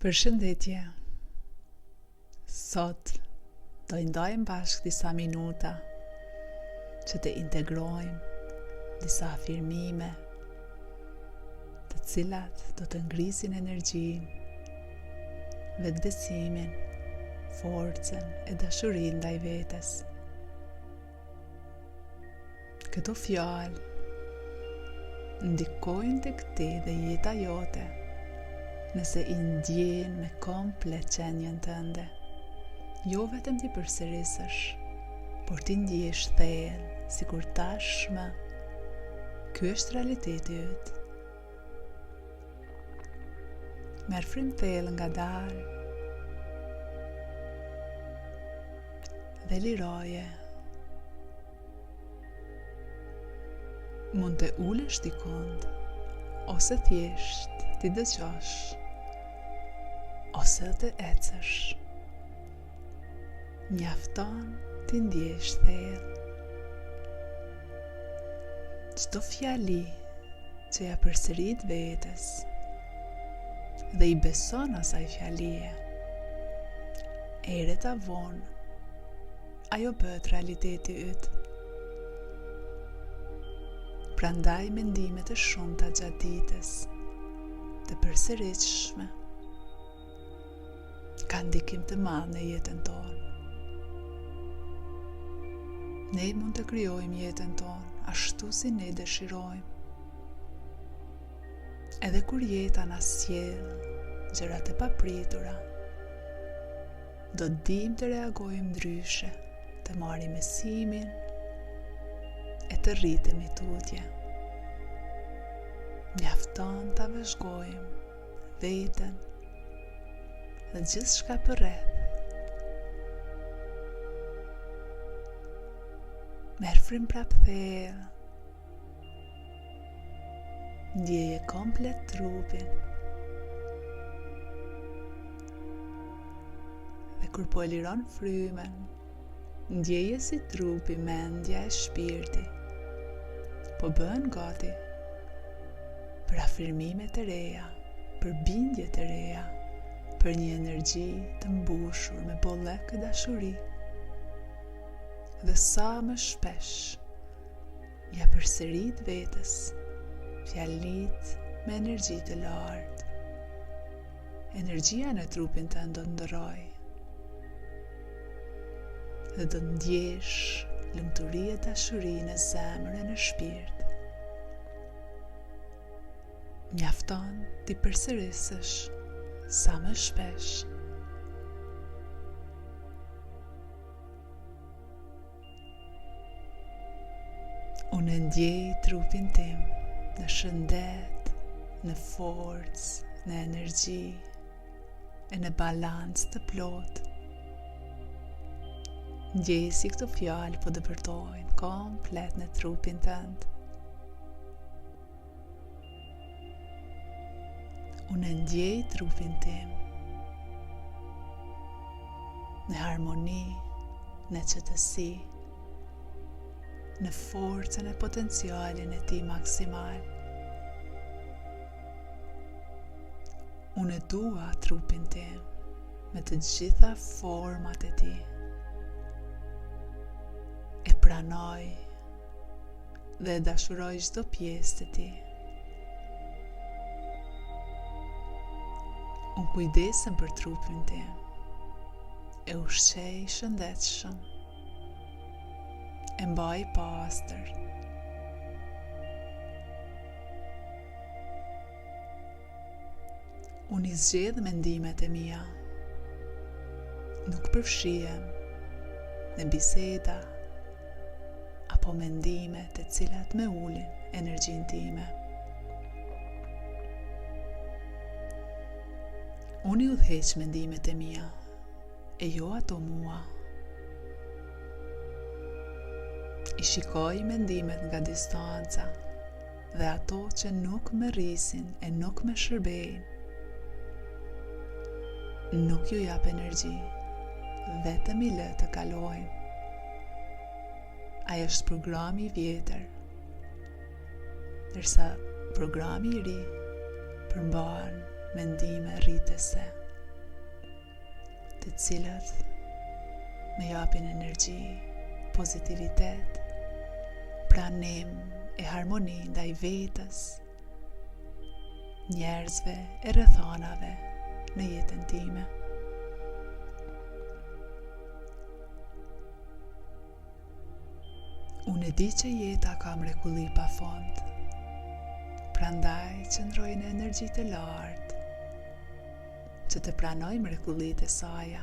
Përshëndetje. Sot do i ndajmë bashkë disa minuta që të integrojmë disa afirmime të cilat do të ngrisin energjinë, vetbesimin, forcën e dashurinë ndaj vetes. Këto fjalë ndikojnë tek ti dhe jeta jote nëse i ndjen me komplet qenjen tënde. Jo vetëm ti përsërisësh, por ti ndjesh thellë, sikur tashmë ky është realiteti yt. Merr frymë thellë ngadalë dhe liroje. Mund të ulesh dikund, ose thjesht ti dëgjosh, ose të ecësh. Mjafton ti ndjesh thellë. Çdo fjali që ja përsërit vetes dhe i beson asaj fjalie, herët vonë ajo bëhet realiteti yt. Prandaj mendimet e shumta gjatë ditës, të përsëritshme, kanë ndikim të madh në jetën tonë. Ne mund të krijojmë jetën tonë ashtu si ne dëshirojmë. Edhe kur jeta na sjell gjërat e papritura, do të dim të reagojmë ndryshe, të marrim mësimin e të rritemi tutje. Mjafton ta vëzhgojmë veten dhe gjithçka përreth. Merr frymë prapë thellë. Ndjeje komplet trupin. Dhe kur po e liron frymën, ndjeje si trupi, mendja e shpirti po bëhen gati për afirmime të reja, për bindje të reja, për një energji të mbushur me bollëk e dashuri. Dhe sa më shpesh ja përsërit vetes fjalit me energji të lartë, energjia në trupin tënd do të ndërrojë dhe do të ndjesh lumturi e dashuri në zemër e në shpirt. Mjafton ti përsërisësh sa më shpesh. Unë ndjej trupin tim në shëndet, në forcë, në energji e në balancë të plotë. Ndjej si këto fjalë po dëpërtojnë komplet në trupin tënd. Unë ndjej trupin tim në harmoni, në qëtësi, në forcën e potencialin e ti maksimal. Unë dua trupin tim me të gjitha format e ti. E pranoj dhe e dashuroj çdo pjesë të ti. Unë kujdesem për trupin tim, e ushqej shëndetshëm, e mbaj pastër. Unë i zgjedh mendimet e mia. Nuk përfshihem në biseda apo mendime të cilat me ulin energjinë time. Unë i udhëheq mendimet e mia, e jo ato mua. I shikoj mendimet nga distanca dhe ato që nuk më rrisin e nuk më shërbejnë. Nuk ju jap energji, vetëm i lë të kalojnë. Ai është programi i vjetër, ndërsa programi i ri përmban mendime rritëse, të cilët me japin energji, pozitivitet, pranim e harmoni ndaj vetës, njerëzve e rrethonave në jetën time. Unë e di që jeta ka mrekulli pa fond, prandaj qëndroj në energji të lartë, që të pranoj mrekullitë e saja.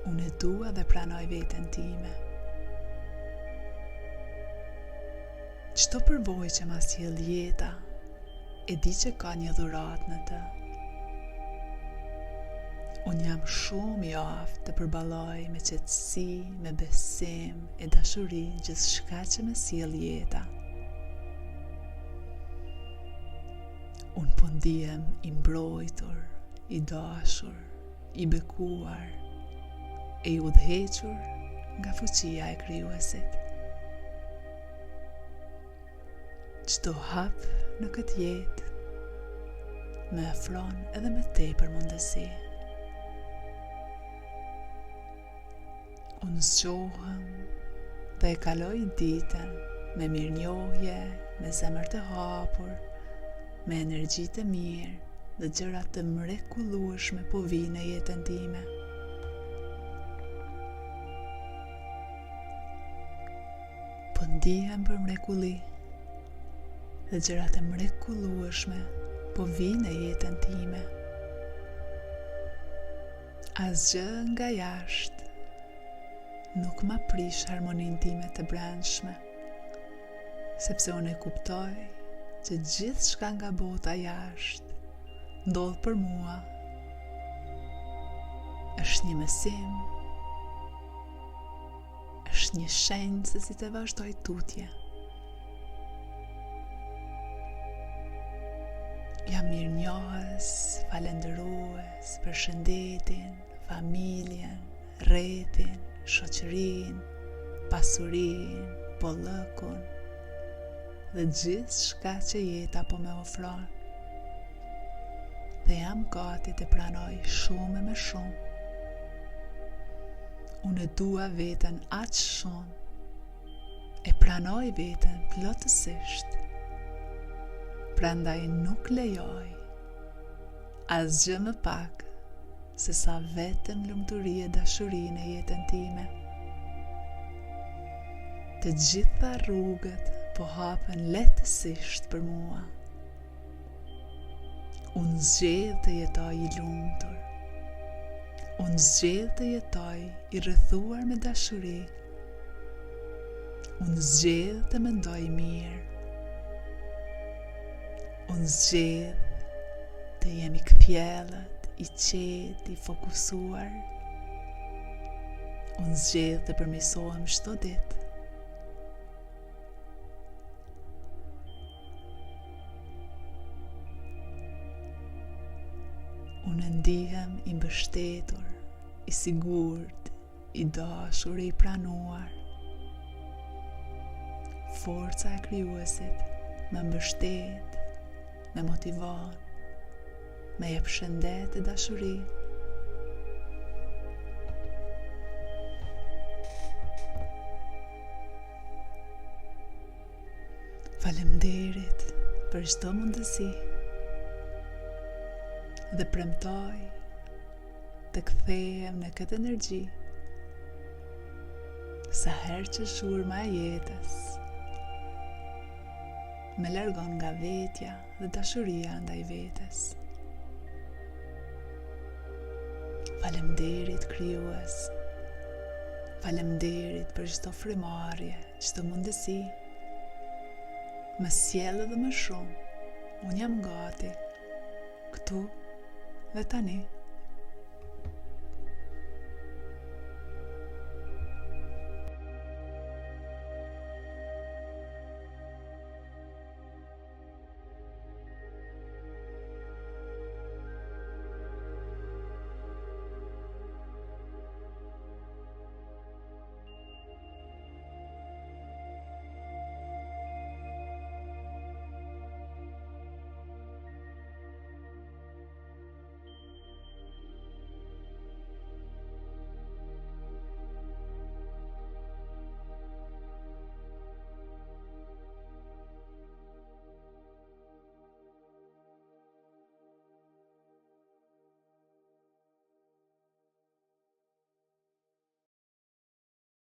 Unë e dua dhe pranoj veten time. Çdo përvojë që ma sjell jeta, e di që ka një dhuratë në të. Unë jam shumë i aftë të përballoj me qetësi, me besim e dashuri gjithçka që më sjell jeta. Unë po ndihem i mbrojtur, i dashur, i bekuar, e i udhëhequr nga fuqia e Krijuesit. Çdo hap në këtë jetë më afron edhe më tepër mundësi. Unë zgjohem dhe e kaloj ditën me mirënjohje, me zemër të hapur, me energji të mirë dhe gjëra të mrekullueshme po vijnë në jetën time. Po ndihem për mrekulli dhe gjërat e mrekullueshme po vijnë në jetën time. Asgjë nga jashtë nuk ma prish harmoninë time të brendshme, sepse unë e kuptoj që gjithçka nga bota jashtë ndodh për mua. Është një mësim, është një shenjë se si të vazhdoj tutje. Jam mirënjohës, falendërues për shëndetin, familjen, rrethin, shoqërinë, pasurinë, bollëkun dhe gjithçka që jeta po më ofron. Dhe jam gati të pranoj shumë më shumë. Unë e dua veten aq shumë, e pranoj veten plotësisht. Prandaj nuk lejoj asgjë më pak se sa vetëm lumturi e dashuri në jetën time. Të gjitha rrugët po hapen lehtësisht për mua. Unë zgjedh të jetoj i lumtur. Unë zgjedh të jetoj i rrethuar me dashuri. Unë zgjedh të mendoj mirë. Unë zgjedh të jem i kthjellët, i qetë, i fokusuar. Unë zgjedh të përmirësohem çdo ditë. Unë ndihem i mbështetur, i sigurt, i dashur e i pranuar. Forca e Krijuesit më mbështet, me motivon, me jep shëndet e dashuri. Faleminderit për çdo mundësi dhe premtoj të kthehem në këtë energji sa herë që shurma e jetës me largon nga vetja dhe dashuria ndaj vetes. Faleminderit Krijues. Faleminderit për çdo frymëmarrje, çdo mundësi. Më sjell edhe më shumë. Unë jam gati. Këtu dhe tani.